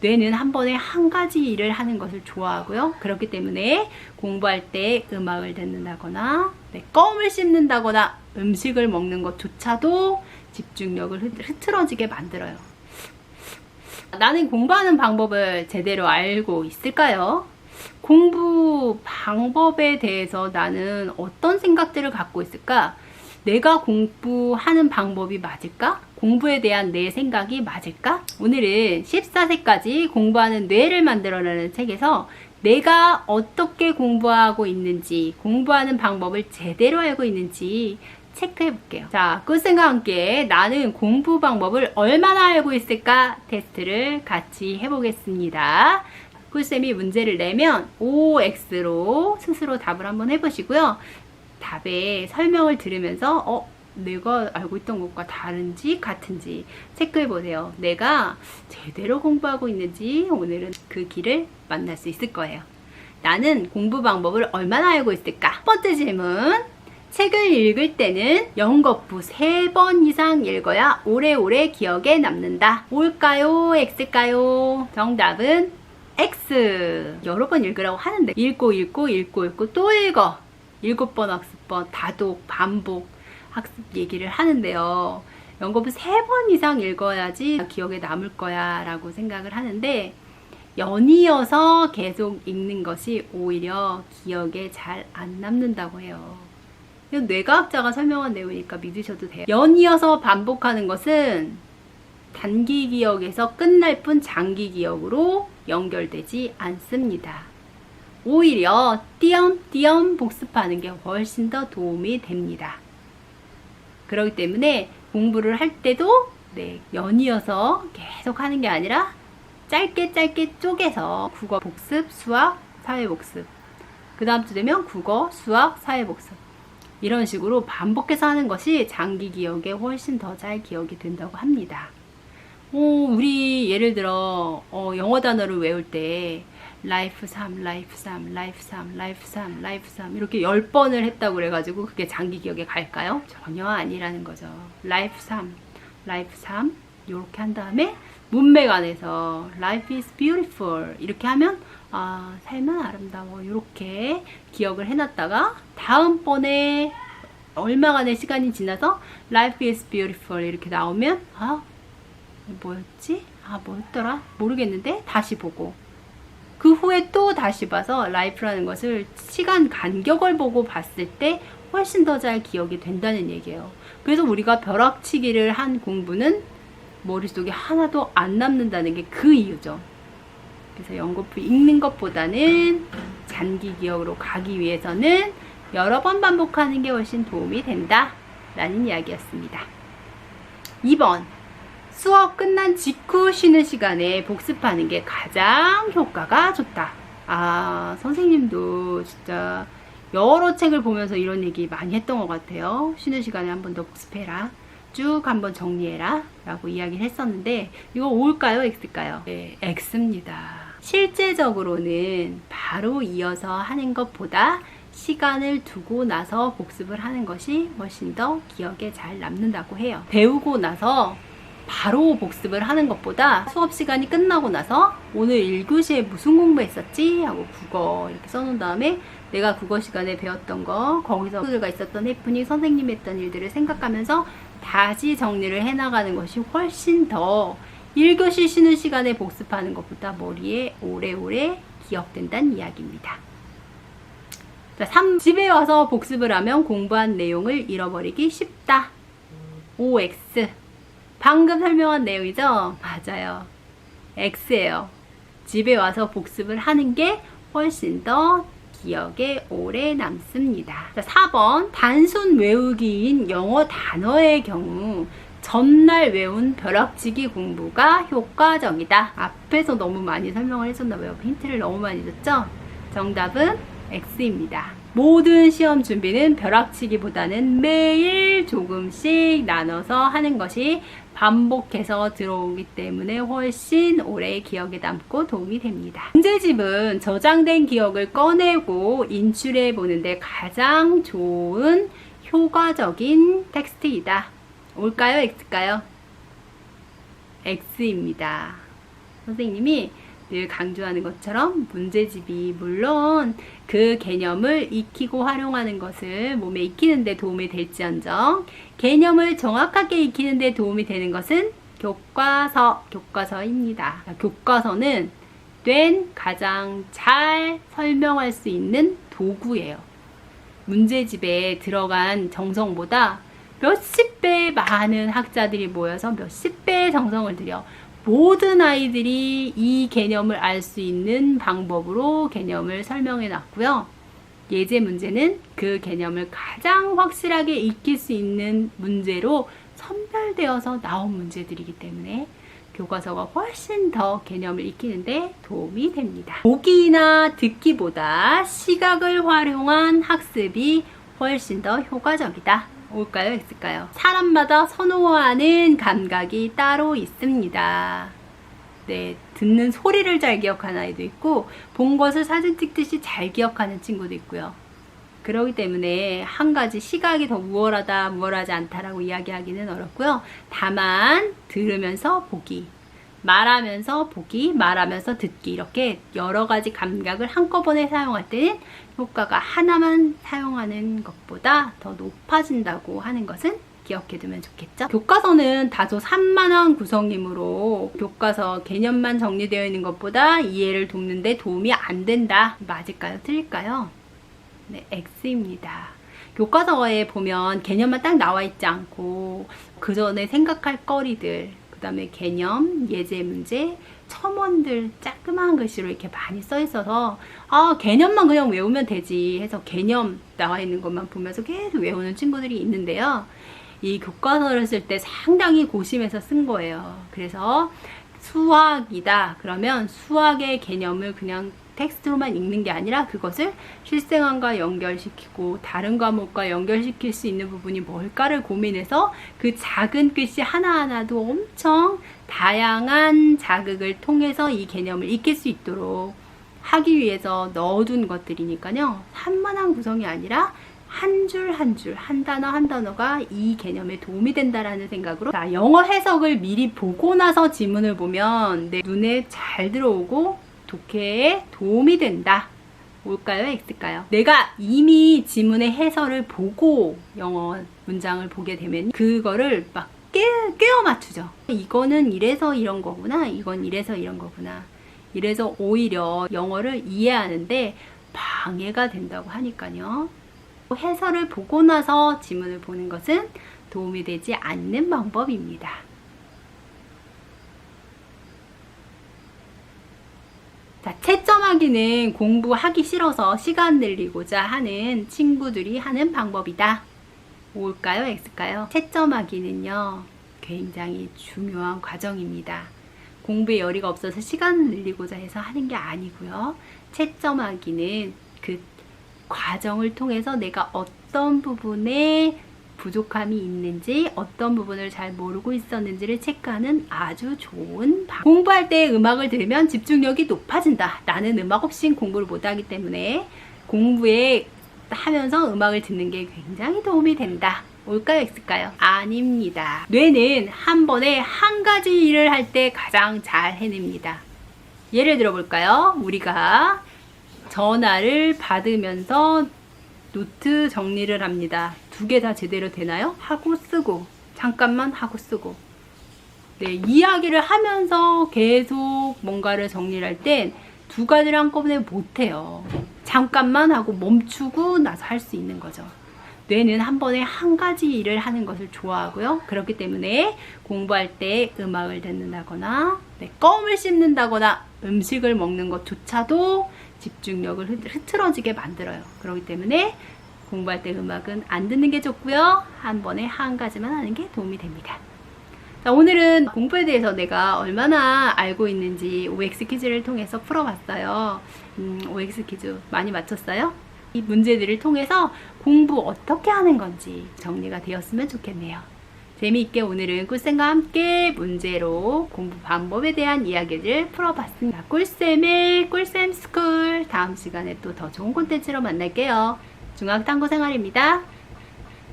뇌는 한 번에 한 가지 일을 하는 것을 좋아하고요. 그렇기 때문에 공부할 때 음악을 듣는다거나 껌을 씹는다거나 음식을 먹는 것조차도 집중력을 흐트러지게 만들어요. 나는 공부하는 방법을 제대로 알고 있을까요? 공부 방법에 대해서 나는 어떤 생각들을 갖고 있을까? 내가 공부하는 방법이 맞을까? 공부에 대한 내 생각이 맞을까? 오늘은 14세까지 공부하는 뇌를 만들어라는 책에서 내가 어떻게 공부하고 있는지, 공부하는 방법을 제대로 알고 있는지 체크해 볼게요. 자, 꿀쌤과 함께 나는 공부 방법을 얼마나 알고 있을까 테스트를 같이 해보겠습니다. 꿀쌤이 문제를 내면 OX로 스스로 답을 한번 해보시고요. 답의 설명을 들으면서 내가 알고 있던 것과 다른지 같은지 체크해 보세요. 내가 제대로 공부하고 있는지 오늘은 그 길을 만날 수 있을 거예요. 나는 공부 방법을 얼마나 알고 있을까? 첫 번째 질문. 책을 읽을 때는 연거푸 3번 이상 읽어야 오래오래 기억에 남는다. O일까요? X일까요? 정답은 X. 여러 번 읽으라고 하는데 읽고 또 읽어. 7번 학습번, 다독, 반복 학습 얘기를 하는데요. 연거푸 3번 이상 읽어야지 기억에 남을 거야 라고 생각을 하는데 연이어서 계속 읽는 것이 오히려 기억에 잘 안 남는다고 해요. 이건 뇌과학자가 설명한 내용이니까 믿으셔도 돼요. 연이어서 반복하는 것은 단기 기억에서 끝날 뿐 장기 기억으로 연결되지 않습니다. 오히려 띄엄띄엄 복습하는 게 훨씬 더 도움이 됩니다. 그렇기 때문에 공부를 할 때도 연이어서 계속 하는 게 아니라 짧게 쪼개서 국어 복습, 수학, 사회 복습, 그 다음 주 되면 국어, 수학, 사회 복습 이런 식으로 반복해서 하는 것이 장기 기억에 훨씬 더 잘 기억이 된다고 합니다. 우리 예를 들어 영어 단어를 외울 때 라이프 3, 라이프 3, 라이프 3, 라이프 3, 라이프 3 이렇게 10번을 했다고 그래가지고 그게 장기 기억에 갈까요? 전혀 아니라는 거죠. 라이프 3, 라이프 3 이렇게 한 다음에 문맥 안에서 Life is beautiful 이렇게 하면 삶은 아름다워 이렇게 기억을 해놨다가 다음번에 얼마간의 시간이 지나서 Life is beautiful 이렇게 나오면 뭐였지? 뭐였더라? 모르겠는데 다시 보고 그 후에 또 다시 봐서 life라는 것을 시간 간격을 보고 봤을 때 훨씬 더 잘 기억이 된다는 얘기예요. 그래서 우리가 벼락치기를 한 공부는 머릿속에 하나도 안 남는다는 게 그 이유죠. 그래서 연거푸 읽는 것보다는 장기 기억으로 가기 위해서는 여러 번 반복하는 게 훨씬 도움이 된다 라는 이야기였습니다. 2번. 수업 끝난 직후 쉬는 시간에 복습하는 게 가장 효과가 좋다. 선생님도 진짜 여러 책을 보면서 이런 얘기 많이 했던 것 같아요. 쉬는 시간에 한 번 더 복습해라. 쭉 한번 정리해라 라고 이야기를 했었는데 이거 O일까요? X일까요? 네, X입니다. 실제적으로는 바로 이어서 하는 것보다 시간을 두고 나서 복습을 하는 것이 훨씬 더 기억에 잘 남는다고 해요. 배우고 나서 바로 복습을 하는 것보다 수업 시간이 끝나고 나서 오늘 1교시에 무슨 공부했었지? 하고 국어 이렇게 써놓은 다음에 내가 국어 시간에 배웠던 거 거기서 가 있었던 해프닝 선생님이 했던 일들을 생각하면서 다시 정리를 해나가는 것이 훨씬 더 1교시 쉬는 시간에 복습하는 것보다 머리에 오래오래 기억된다는 이야기입니다. 자, 3. 집에 와서 복습을 하면 공부한 내용을 잃어버리기 쉽다. OX. 방금 설명한 내용이죠? 맞아요. X예요. 집에 와서 복습을 하는 게 훨씬 더 기억에 오래 남습니다. 자, 4번. 단순 외우기인 영어 단어의 경우 전날 외운 벼락치기 공부가 효과적이다. 앞에서 너무 많이 설명을 해줬나봐요. 힌트를 너무 많이 줬죠? 정답은 X입니다. 모든 시험 준비는 벼락치기보다는 매일 조금씩 나눠서 하는 것이 반복해서 들어오기 때문에 훨씬 오래 기억에 남고 도움이 됩니다. 문제집은 저장된 기억을 꺼내고 인출해 보는데 가장 좋은 효과적인 텍스트이다. 올까요? X일까요? X입니다. 선생님이 늘 강조하는 것처럼 문제집이 물론 그 개념을 익히고 활용하는 것을 몸에 익히는 데 도움이 될지언정 개념을 정확하게 익히는 데 도움이 되는 것은 교과서입니다. 교과서는 된 가장 잘 설명할 수 있는 도구예요. 문제집에 들어간 정성보다 몇십 배 많은 학자들이 모여서 몇십 배의 정성을 들여 모든 아이들이 이 개념을 알 수 있는 방법으로 개념을 설명해 놨고요. 예제 문제는 그 개념을 가장 확실하게 익힐 수 있는 문제로 선별되어서 나온 문제들이기 때문에 교과서가 훨씬 더 개념을 익히는데 도움이 됩니다. 보기나 듣기보다 시각을 활용한 학습이 훨씬 더 효과적이다. O일까요? X일까요? 사람마다 선호하는 감각이 따로 있습니다. 네, 듣는 소리를 잘 기억하는 아이도 있고 본 것을 사진 찍듯이 잘 기억하는 친구도 있고요. 그렇기 때문에 한 가지 시각이 더 우월하다, 우월하지 않다라고 이야기하기는 어렵고요. 다만 들으면서 보기, 말하면서 보기, 말하면서 듣기 이렇게 여러 가지 감각을 한꺼번에 사용할 때는 효과가 하나만 사용하는 것보다 더 높아진다고 하는 것은 기억해두면 좋겠죠. 교과서는 다소 산만한 구성이므로 교과서 개념만 정리되어 있는 것보다 이해를 돕는 데 도움이 안 된다. 맞을까요? 틀릴까요? 네, X입니다. 교과서에 보면 개념만 딱 나와 있지 않고 그 전에 생각할 거리들, 그 다음에 개념, 예제 문제, 첨언들 조그마한 글씨로 이렇게 많이 써 있어서 개념만 그냥 외우면 되지 해서 개념 나와 있는 것만 보면서 계속 외우는 친구들이 있는데요. 이 교과서를 쓸 때 상당히 고심해서 쓴 거예요. 그래서 수학이다 그러면 수학의 개념을 그냥 텍스트로만 읽는 게 아니라 그것을 실생활과 연결시키고 다른 과목과 연결시킬 수 있는 부분이 뭘까를 고민해서 그 작은 글씨 하나하나도 엄청 다양한 자극을 통해서 이 개념을 익힐 수 있도록 하기 위해서 넣어둔 것들이니까요. 산만한 구성이 아니라 한 줄 한 줄, 한 단어 한 단어가 이 개념에 도움이 된다라는 생각으로 자, 영어 해석을 미리 보고 나서 지문을 보면 내 눈에 잘 들어오고 독해에 도움이 된다. O일까요? X일까요? 내가 이미 지문의 해설을 보고 영어 문장을 보게 되면 그거를 막 끼워 맞추죠. 이거는 이래서 이런 거구나. 이건 이래서 이런 거구나. 이래서 오히려 영어를 이해하는데 방해가 된다고 하니까요. 해설을 보고 나서 지문을 보는 것은 도움이 되지 않는 방법입니다. 자, 채점하기는 공부하기 싫어서 시간 늘리고자 하는 친구들이 하는 방법이다. O일까요? X일까요? 채점하기는요, 굉장히 중요한 과정입니다. 공부에 열의가 없어서 시간을 늘리고자 해서 하는 게 아니고요. 채점하기는 그 과정을 통해서 내가 어떤 부분에 부족함이 있는지 어떤 부분을 잘 모르고 있었는지를 체크하는 아주 좋은 방법. 공부할 때 음악을 들으면 집중력이 높아진다. 나는 음악 없인 공부를 못하기 때문에 공부에 하면서 음악을 듣는 게 굉장히 도움이 된다. O일까요? X일까요? 아닙니다. 뇌는 한 번에 한 가지 일을 할 때 가장 잘 해냅니다. 예를 들어 볼까요? 우리가 전화를 받으면서 노트 정리를 합니다. 두 개 다 제대로 되나요? 하고 쓰고 잠깐만 하고 쓰고 네, 이야기를 하면서 계속 뭔가를 정리를 할 땐 두 가지를 한꺼번에 못해요. 잠깐만 하고 멈추고 나서 할 수 있는 거죠. 뇌는 한 번에 한 가지 일을 하는 것을 좋아하고요. 그렇기 때문에 공부할 때 음악을 듣는다거나 껌을 씹는다거나 음식을 먹는 것조차도 집중력을 흐트러지게 만들어요. 그렇기 때문에 공부할 때 음악은 안 듣는 게 좋고요. 한 번에 한 가지만 하는 게 도움이 됩니다. 자, 오늘은 공부에 대해서 내가 얼마나 알고 있는지 OX 퀴즈를 통해서 풀어봤어요. OX 퀴즈 많이 맞췄어요? 이 문제들을 통해서 공부 어떻게 하는 건지 정리가 되었으면 좋겠네요. 재미있게 오늘은 꿀쌤과 함께 문제로 공부 방법에 대한 이야기를 풀어봤습니다. 꿀쌤의 꿀쌤스쿨 다음 시간에 또 더 좋은 콘텐츠로 만날게요. 중학탐구생활입니다.